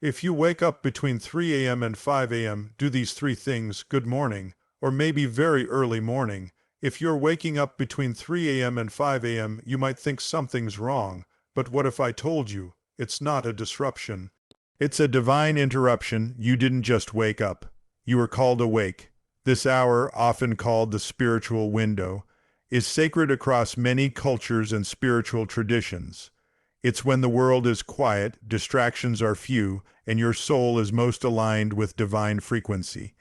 If you wake up between 3 a.m. and 5 a.m., do these three things: good morning, or maybe very early morning. If you're waking up between 3 a.m. and 5 a.m., you might think something's wrong. But what if I told you it's not a disruption? It's a divine interruption. You didn't just wake up. You were called awake. This hour, often called the spiritual window, is sacred across many cultures and spiritual traditions. It's when the world is quiet, distractions are few, and your soul is most aligned with divine frequency.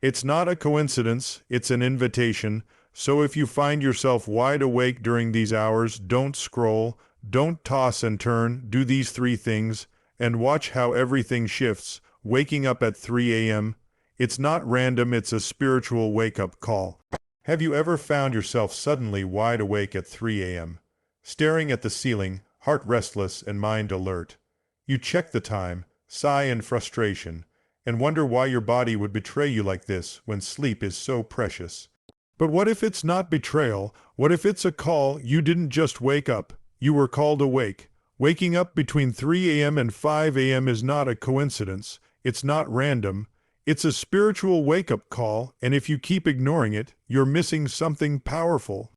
It's not a coincidence, it's an invitation. So if you find yourself wide awake during these hours, don't scroll, don't toss and turn, do these three things, and watch how everything shifts. Waking up at 3 a.m., it's not random, it's a spiritual wake-up call. Have you ever found yourself suddenly wide awake at 3 a.m., staring at the ceiling, heart restless and mind alert? You check the time, sigh in frustration, and wonder why your body would betray you like this when sleep is so precious. But what if it's not betrayal? What if it's a call? You didn't just wake up, you were called awake. Waking up between 3 a.m. and 5 a.m. is not a coincidence, it's not random. It's a spiritual wake-up call, and if you keep ignoring it, you're missing something powerful.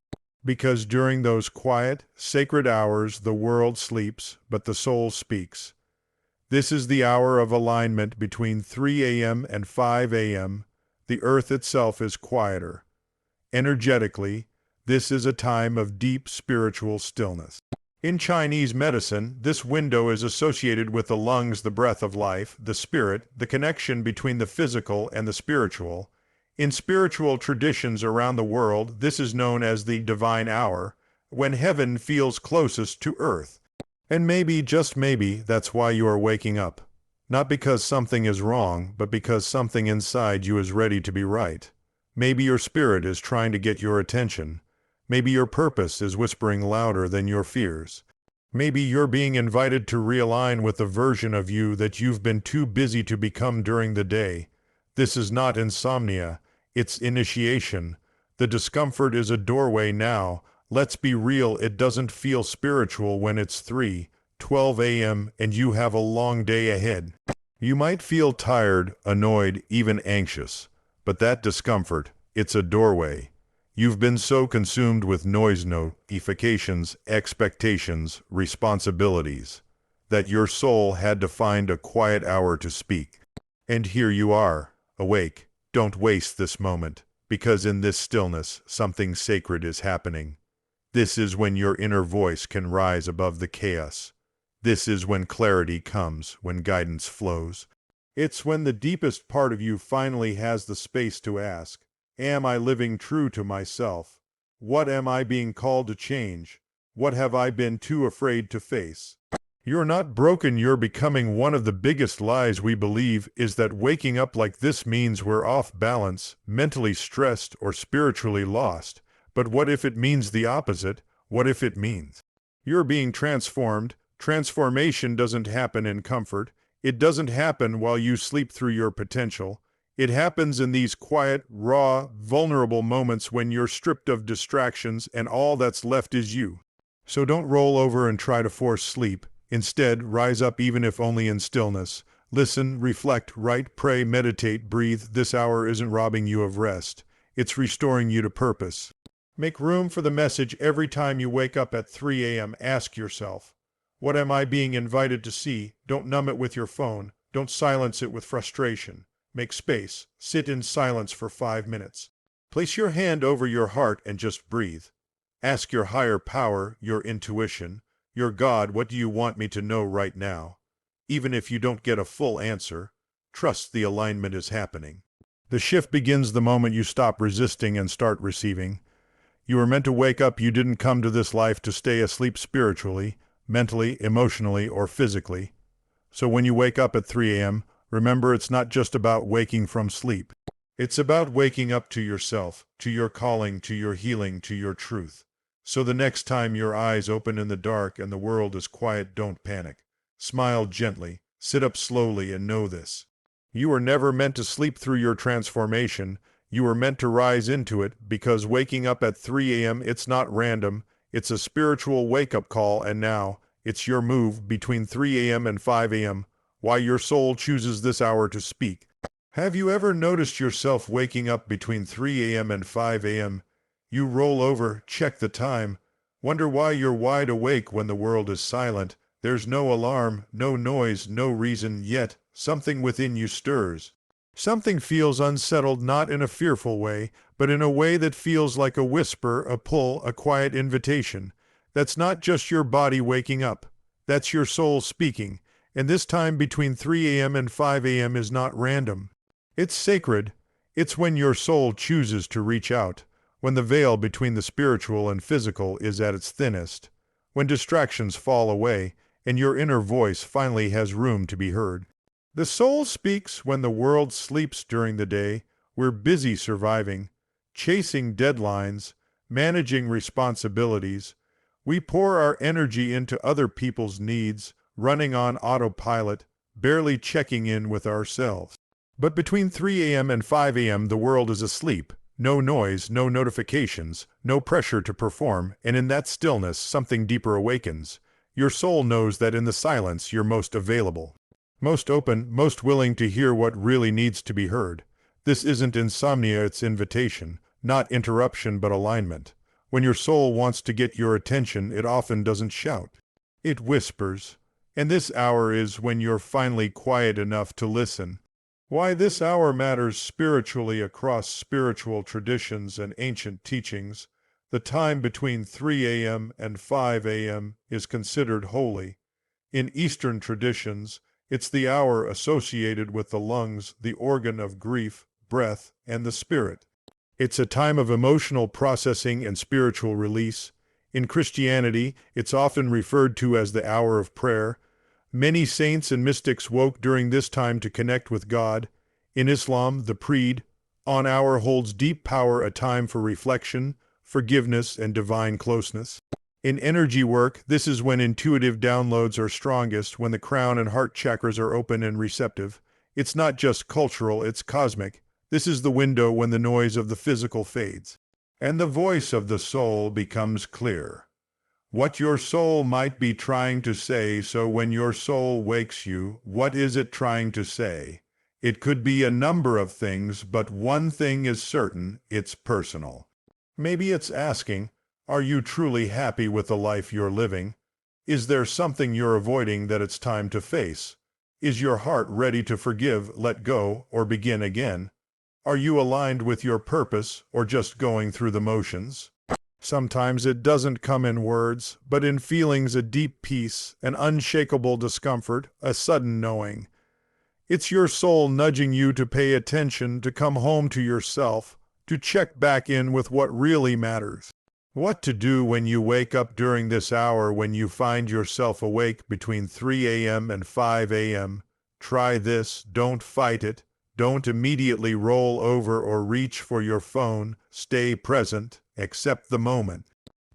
Because during those quiet, sacred hours, the world sleeps, but the soul speaks. This is the hour of alignment between 3 a.m. and 5 a.m. The earth itself is quieter. Energetically, this is a time of deep spiritual stillness. In Chinese medicine, this window is associated with the lungs, the breath of life, the spirit, the connection between the physical and the spiritual. In spiritual traditions around the world, this is known as the divine hour, when heaven feels closest to earth. And maybe, just maybe, that's why you are waking up. Not because something is wrong, but because something inside you is ready to be right. Maybe your spirit is trying to get your attention. Maybe your purpose is whispering louder than your fears. Maybe you're being invited to realign with the version of you that you've been too busy to become during the day. This is not insomnia, it's initiation. The discomfort is a doorway now. Let's be real, it doesn't feel spiritual when it's 3:12 a.m. and you have a long day ahead. You might feel tired, annoyed, even anxious. But that discomfort, it's a doorway. You've been so consumed with noise, notifications, expectations, responsibilities, that your soul had to find a quiet hour to speak. And here you are, awake. Don't waste this moment, because in this stillness, something sacred is happening. This is when your inner voice can rise above the chaos. This is when clarity comes, when guidance flows. It's when the deepest part of you finally has the space to ask, am I living true to myself? What am I being called to change? What have I been too afraid to face? You're not broken, you're becoming. One of the biggest lies we believe is that waking up like this means we're off balance, mentally stressed, or spiritually lost. But what if it means the opposite? What if it means you're being transformed? Transformation doesn't happen in comfort. It doesn't happen while you sleep through your potential. It happens in these quiet, raw, vulnerable moments when you're stripped of distractions and all that's left is you. So don't roll over and try to force sleep. Instead, rise up even if only in stillness. Listen, reflect, write, pray, meditate, breathe. This hour isn't robbing you of rest. It's restoring you to purpose. Make room for the message. Every time you wake up at 3 a.m., ask yourself, what am I being invited to see? Don't numb it with your phone. Don't silence it with frustration. Make space. Sit in silence for 5 minutes. Place your hand over your heart and just breathe. Ask your higher power, your intuition, your God, what do you want me to know right now? Even if you don't get a full answer, trust the alignment is happening. The shift begins the moment you stop resisting and start receiving. You were meant to wake up. You didn't come to this life to stay asleep spiritually, mentally, emotionally, or physically. So when you wake up at 3 a.m., remember, it's not just about waking from sleep. It's about waking up to yourself, to your calling, to your healing, to your truth. So the next time your eyes open in the dark and the world is quiet, don't panic. Smile gently, sit up slowly, and know this. You were never meant to sleep through your transformation. You were meant to rise into it, because waking up at 3 a.m., it's not random. It's a spiritual wake-up call, and now, it's your move between 3 a.m. and 5 a.m. why your soul chooses this hour to speak. Have you ever noticed yourself waking up between 3 a.m. and 5 a.m.? You roll over, check the time, wonder why you're wide awake when the world is silent. There's no alarm, no noise, no reason, yet something within you stirs. Something feels unsettled, not in a fearful way, but in a way that feels like a whisper, a pull, a quiet invitation. That's not just your body waking up. That's your soul speaking. And this time between 3 a.m. and 5 a.m. is not random. It's sacred. It's when your soul chooses to reach out, when the veil between the spiritual and physical is at its thinnest, when distractions fall away, and your inner voice finally has room to be heard. The soul speaks when the world sleeps during the day. We're busy surviving, chasing deadlines, managing responsibilities. We pour our energy into other people's needs, running on autopilot, barely checking in with ourselves. But between 3 a.m. and 5 a.m. the world is asleep. No noise, no notifications, no pressure to perform, and in that stillness something deeper awakens. Your soul knows that in the silence you're most available, most open, most willing to hear what really needs to be heard. This isn't insomnia, it's invitation, not interruption but alignment. When your soul wants to get your attention, it often doesn't shout. It whispers. And this hour is when you're finally quiet enough to listen. Why this hour matters spiritually across spiritual traditions and ancient teachings. The time between 3 a.m. and 5 a.m. is considered holy. In Eastern traditions, it's the hour associated with the lungs, the organ of grief, breath, and the spirit. It's a time of emotional processing and spiritual release. In Christianity, it's often referred to as the hour of prayer. Many saints and mystics woke during this time to connect with God. In Islam, the pre-dawn hour holds deep power, a time for reflection, forgiveness, and divine closeness. In energy work, this is when intuitive downloads are strongest, when the crown and heart chakras are open and receptive. It's not just cultural, it's cosmic. This is the window when the noise of the physical fades, and the voice of the soul becomes clear. What your soul might be trying to say. So when your soul wakes you, what is it trying to say? It could be a number of things, but one thing is certain, it's personal. Maybe it's asking, are you truly happy with the life you're living? Is there something you're avoiding that it's time to face? Is your heart ready to forgive, let go, or begin again? Are you aligned with your purpose, or just going through the motions? Sometimes it doesn't come in words, but in feelings, a deep peace, an unshakable discomfort, a sudden knowing. It's your soul nudging you to pay attention, to come home to yourself, to check back in with what really matters. What to do when you wake up during this hour, when you find yourself awake between 3 a.m. and 5 a.m. Try this, don't fight it. Don't immediately roll over or reach for your phone. Stay present. Accept the moment.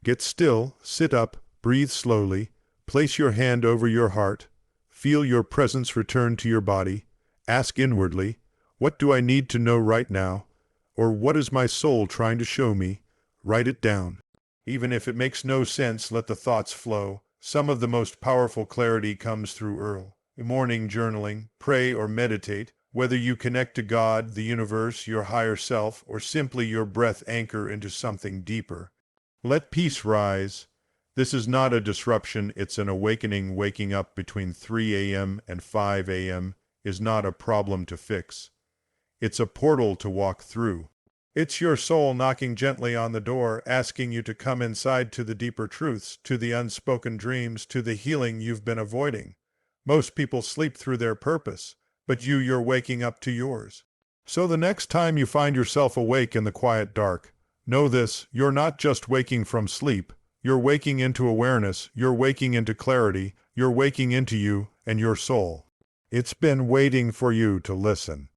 Get still, sit up, breathe slowly, place your hand over your heart, feel your presence return to your body, ask inwardly, what do I need to know right now? Or what is my soul trying to show me? Write it down. Even if it makes no sense, let the thoughts flow. Some of the most powerful clarity comes through early morning journaling. Pray or meditate. Whether you connect to God, the universe, your higher self, or simply your breath, anchor into something deeper. Let peace rise. This is not a disruption, it's an awakening. Waking up between 3 a.m. and 5 a.m. is not a problem to fix. It's a portal to walk through. It's your soul knocking gently on the door, asking you to come inside, to the deeper truths, to the unspoken dreams, to the healing you've been avoiding. Most people sleep through their purpose, but you're waking up to yours. So the next time you find yourself awake in the quiet dark, know this, you're not just waking from sleep, you're waking into awareness, you're waking into clarity, you're waking into you and your soul. It's been waiting for you to listen.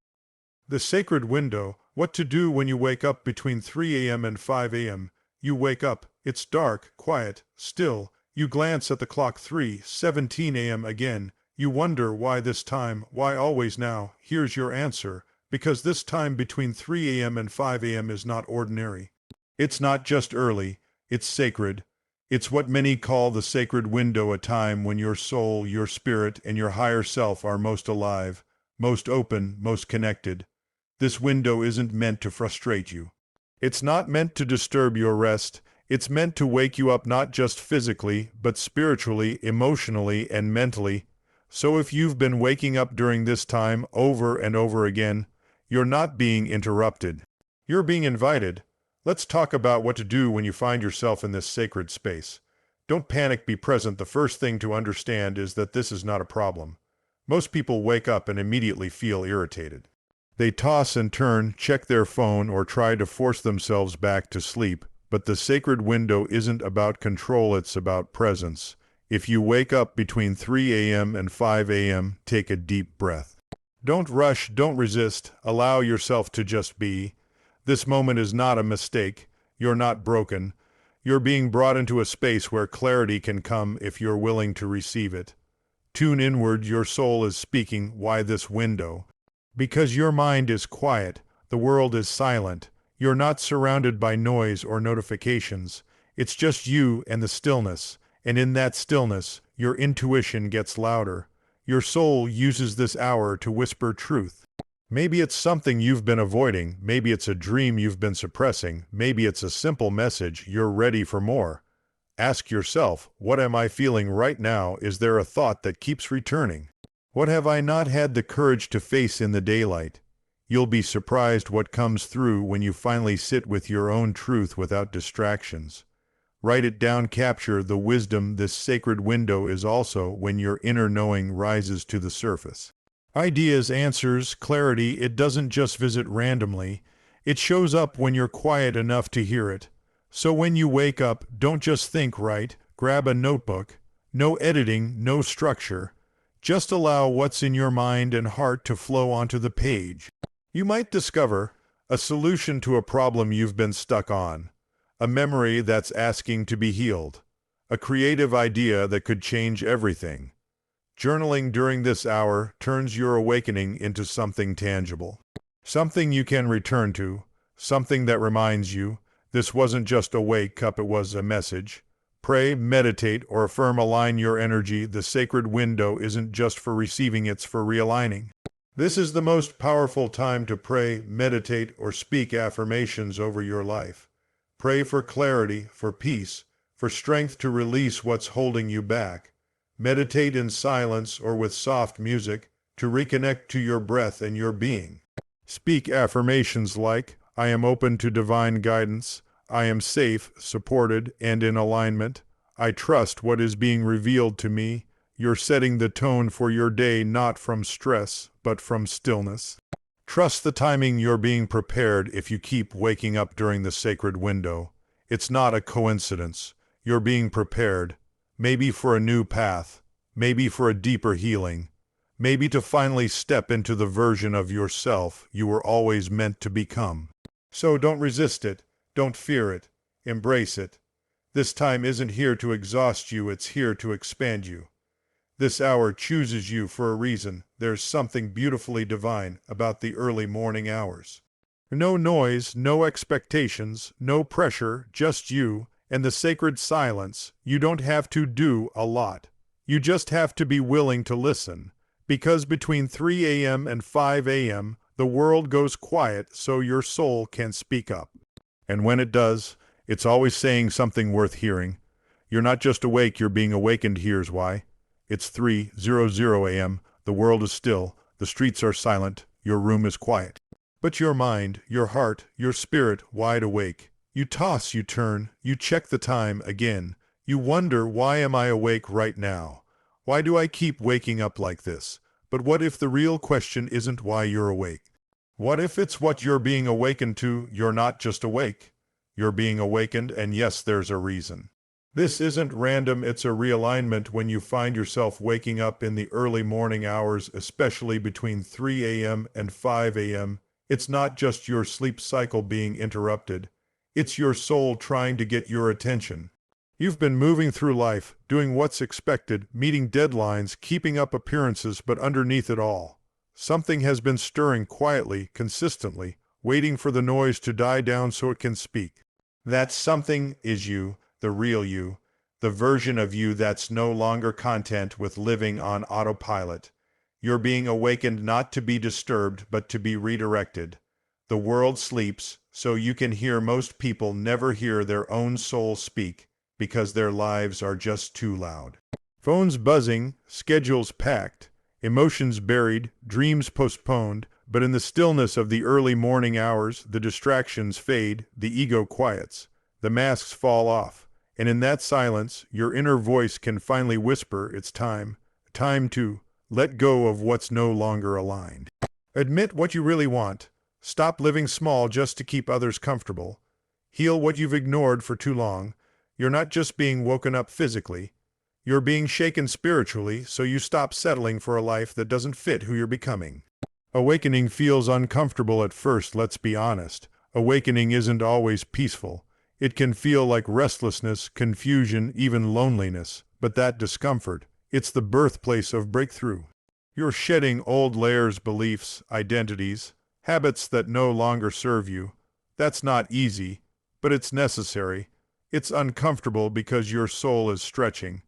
The sacred window, what to do when you wake up between 3 a.m. and 5 a.m. You wake up, it's dark, quiet, still. You glance at the clock, 3:17 a.m. again. You wonder why this time, why always now. Here's your answer. Because this time between 3 a.m. and 5 a.m. is not ordinary. It's not just early, it's sacred. It's what many call the sacred window, a time when your soul, your spirit, and your higher self are most alive, most open, most connected. This window isn't meant to frustrate you. It's not meant to disturb your rest. It's meant to wake you up, not just physically, but spiritually, emotionally, and mentally. So if you've been waking up during this time over and over again, you're not being interrupted. You're being invited. Let's talk about what to do when you find yourself in this sacred space. Don't panic, be present. The first thing to understand is that this is not a problem. Most people wake up and immediately feel irritated. They toss and turn, check their phone, or try to force themselves back to sleep. But the sacred window isn't about control, it's about presence. If you wake up between 3 a.m. and 5 a.m., take a deep breath. Don't rush, don't resist, allow yourself to just be. This moment is not a mistake. You're not broken. You're being brought into a space where clarity can come if you're willing to receive it. Tune inward, your soul is speaking. Why this window? Because your mind is quiet, the world is silent. You're not surrounded by noise or notifications. It's just you and the stillness. And in that stillness, your intuition gets louder. Your soul uses this hour to whisper truth. Maybe it's something you've been avoiding. Maybe it's a dream you've been suppressing. Maybe it's a simple message you're ready for more. Ask yourself, what am I feeling right now? Is there a thought that keeps returning? What have I not had the courage to face in the daylight? You'll be surprised what comes through when you finally sit with your own truth without distractions. Write it down, capture the wisdom. This sacred window is also when your inner knowing rises to the surface. Ideas, answers, clarity, it doesn't just visit randomly. It shows up when you're quiet enough to hear it. So when you wake up, don't just think, right? Grab a notebook. No editing, no structure. Just allow what's in your mind and heart to flow onto the page. You might discover a solution to a problem you've been stuck on, a memory that's asking to be healed, a creative idea that could change everything. Journaling during this hour turns your awakening into something tangible, something you can return to, something that reminds you this wasn't just a wake up, it was a message. Pray, meditate, or affirm. Align your energy. The sacred window isn't just for receiving, it's for realigning. This is the most powerful time to pray, meditate, or speak affirmations over your life. Pray for clarity, for peace, for strength to release what's holding you back. Meditate in silence or with soft music to reconnect to your breath and your being. Speak affirmations like, I am open to divine guidance. I am safe, supported, and in alignment. I trust what is being revealed to me. You're setting the tone for your day, not from stress, but from stillness. Trust the timing. You're being prepared if you keep waking up during the sacred window. It's not a coincidence. You're being prepared. Maybe for a new path, maybe for a deeper healing, maybe to finally step into the version of yourself you were always meant to become. So don't resist it, don't fear it, embrace it. This time isn't here to exhaust you, it's here to expand you. This hour chooses you for a reason. There's something beautifully divine about the early morning hours. No noise, no expectations, no pressure, just you and the sacred silence. You don't have to do a lot. You just have to be willing to listen. Because between 3 a.m. and 5 a.m., the world goes quiet so your soul can speak up. And when it does, it's always saying something worth hearing. You're not just awake, you're being awakened. Here's why. It's 3:00 a.m., the world is still, the streets are silent, your room is quiet. But your mind, your heart, your spirit wide awake. You toss, you turn, you check the time again. You wonder, why am I awake right now? Why do I keep waking up like this? But what if the real question isn't why you're awake? What if it's what you're being awakened to? You're not just awake. You're being awakened, and yes, there's a reason. This isn't random, it's a realignment. When you find yourself waking up in the early morning hours, especially between 3 a.m. and 5 a.m., it's not just your sleep cycle being interrupted. It's your soul trying to get your attention. You've been moving through life, doing what's expected, meeting deadlines, keeping up appearances, but underneath it all, something has been stirring quietly, consistently, waiting for the noise to die down so it can speak. That something is you, the real you, the version of you that's no longer content with living on autopilot. You're being awakened not to be disturbed, but to be redirected. The world sleeps, so you can hear most people never hear their own soul speak, because their lives are just too loud. Phones buzzing, schedules packed, emotions buried, dreams postponed, but in the stillness of the early morning hours, the distractions fade, the ego quiets, the masks fall off, and in that silence, your inner voice can finally whisper, it's time to let go of what's no longer aligned. Admit what you really want. Stop living small just to keep others comfortable. Heal what you've ignored for too long. You're not just being woken up physically. You're being shaken spiritually, so you stop settling for a life that doesn't fit who you're becoming. Awakening feels uncomfortable at first, let's be honest. Awakening isn't always peaceful. It can feel like restlessness, confusion, even loneliness. But that discomfort, it's the birthplace of breakthrough. You're shedding old layers, beliefs, identities, habits that no longer serve you. That's not easy, but it's necessary. It's uncomfortable because your soul is stretching.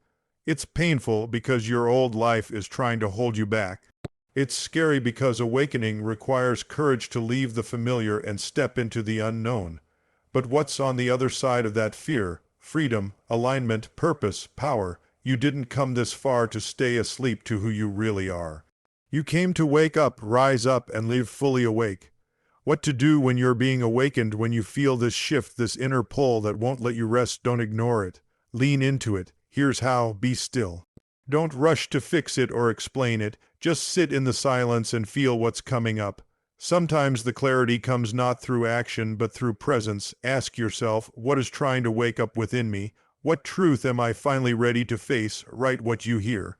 It's painful because your old life is trying to hold you back. It's scary because awakening requires courage to leave the familiar and step into the unknown. But what's on the other side of that fear? Freedom, alignment, purpose, power. You didn't come this far to stay asleep to who you really are. You came to wake up, rise up, and live fully awake. What to do when you're being awakened, when you feel this shift, this inner pull that won't let you rest? Don't ignore it. Lean into it. Here's how: be still. Don't rush to fix it or explain it. Just sit in the silence and feel what's coming up. Sometimes the clarity comes not through action, but through presence. Ask yourself, what is trying to wake up within me? What truth am I finally ready to face? Write what you hear.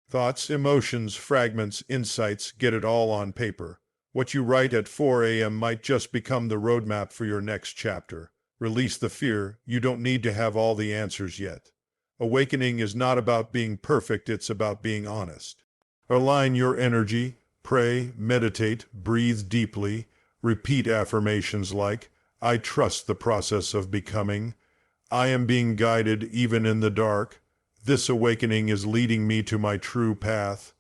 Thoughts, emotions, fragments, insights, get it all on paper. What you write at 4 a.m. might just become the roadmap for your next chapter. Release the fear. You don't need to have all the answers yet. Awakening is not about being perfect, it's about being honest. Align your energy, pray, meditate, breathe deeply, repeat affirmations like, I trust the process of becoming. I am being guided even in the dark. This awakening is leading me to my true path.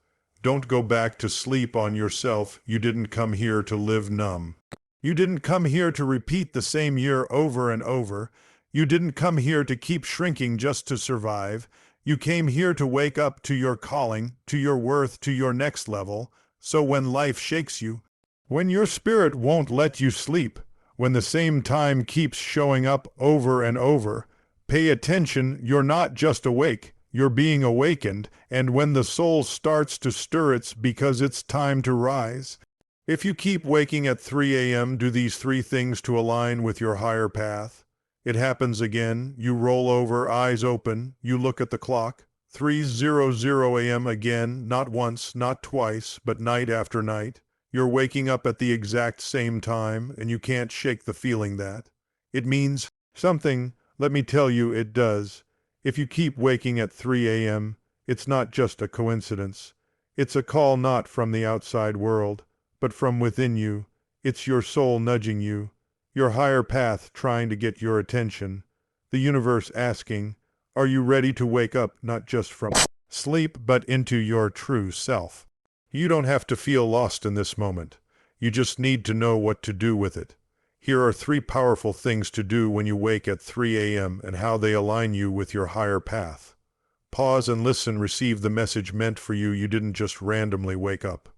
Don't go back to sleep on yourself. You didn't come here to live numb. You didn't come here to repeat the same year over and over. You didn't come here to keep shrinking just to survive. You came here to wake up to your calling, to your worth, to your next level. So when life shakes you, when your spirit won't let you sleep, when the same time keeps showing up over and over, pay attention. You're not just awake. You're being awakened, and when the soul starts to stir, it's because it's time to rise. If you keep waking at 3 a.m., do these 3 things to align with your higher path. It happens again. You roll over, eyes open. You look at the clock. 3:00 a.m. again, not once, not twice, but night after night. You're waking up at the exact same time, and you can't shake the feeling that. It means something. Let me tell you, it does. If you keep waking at 3 a.m., it's not just a coincidence. It's a call not from the outside world, but from within you. It's your soul nudging you, your higher path trying to get your attention, the universe asking, are you ready to wake up not just from sleep, but into your true self? You don't have to feel lost in this moment. You just need to know what to do with it. Here are 3 powerful things to do when you wake at 3 a.m. and how they align you with your higher path. Pause and listen. Receive the message meant for you. You didn't just randomly wake up.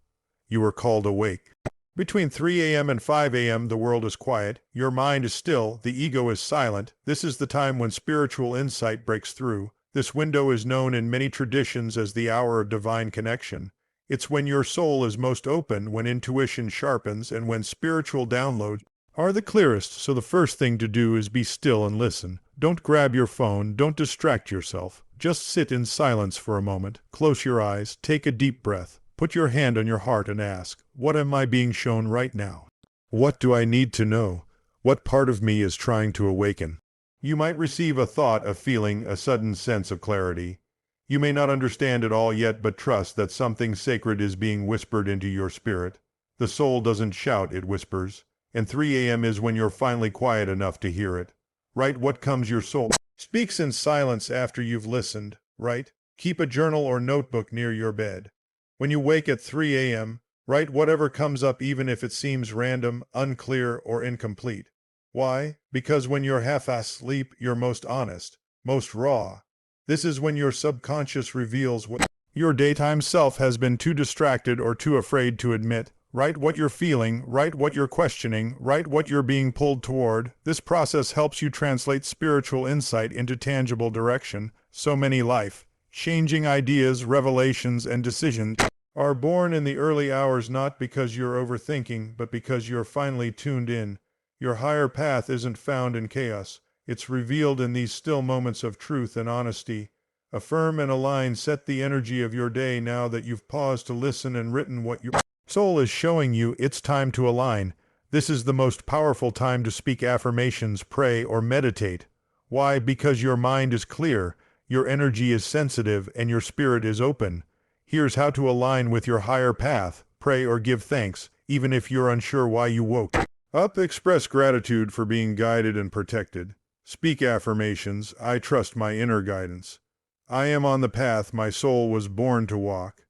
You were called awake. Between 3 a.m. and 5 a.m. the world is quiet. Your mind is still. The ego is silent. This is the time when spiritual insight breaks through. This window is known in many traditions as the hour of divine connection. It's when your soul is most open, when intuition sharpens, and when spiritual downloads are the clearest. So the first thing to do is be still and listen. Don't grab your phone. Don't distract yourself. Just sit in silence for a moment. Close your eyes. Take a deep breath. Put your hand on your heart and ask, what am I being shown right now? What do I need to know? What part of me is trying to awaken? You might receive a thought, a feeling, a sudden sense of clarity. You may not understand it all yet, but trust that something sacred is being whispered into your spirit. The soul doesn't shout, it whispers. And 3 a.m. is when you're finally quiet enough to hear it. Write what comes your soul Speaks in silence after you've listened, right? Keep a journal or notebook near your bed. When you wake at 3 a.m., write whatever comes up even if it seems random, unclear, or incomplete. Why? Because when you're half asleep, you're most honest, most raw. This is when your subconscious reveals what your daytime self has been too distracted or too afraid to admit. Write what you're feeling, write what you're questioning, write what you're being pulled toward. This process helps you translate spiritual insight into tangible direction. So many life-changing ideas, revelations, and decisions are born in the early hours not because you're overthinking, but because you're finally tuned in. Your higher path isn't found in chaos. It's revealed in these still moments of truth and honesty. Affirm and align. Set the energy of your day now that you've paused to listen and written what your soul is showing you. It's time to align. This is the most powerful time to speak affirmations, pray, or meditate. Why? Because your mind is clear, your energy is sensitive, and your spirit is open. Here's how to align with your higher path. Pray or give thanks, even if you're unsure why you woke up. Express gratitude for being guided and protected. Speak affirmations. I trust my inner guidance. I am on the path my soul was born to walk.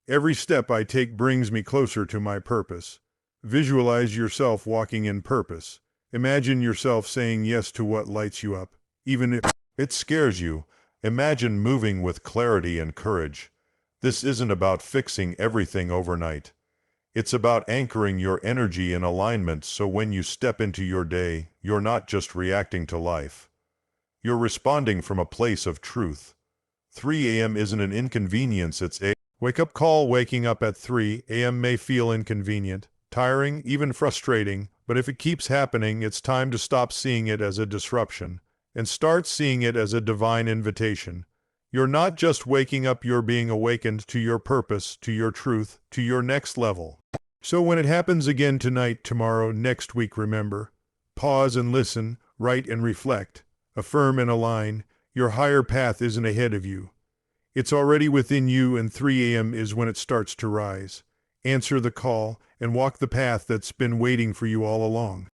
Every step I take brings me closer to my purpose. Visualize yourself walking in purpose. Imagine yourself saying yes to what lights you up, even if it scares you. Imagine moving with clarity and courage. This isn't about fixing everything overnight. It's about anchoring your energy in alignment so when you step into your day, you're not just reacting to life. You're responding from a place of truth. 3 a.m. isn't an inconvenience, it's a wake-up call. Waking up at 3 a.m. may feel inconvenient, tiring, even frustrating, but if it keeps happening, it's time to stop seeing it as a disruption and start seeing it as a divine invitation. You're not just waking up, you're being awakened to your purpose, to your truth, to your next level. So when it happens again tonight, tomorrow, next week, remember, pause and listen, write and reflect, affirm and align. Your higher path isn't ahead of you. It's already within you, and 3 a.m. is when it starts to rise. Answer the call and walk the path that's been waiting for you all along.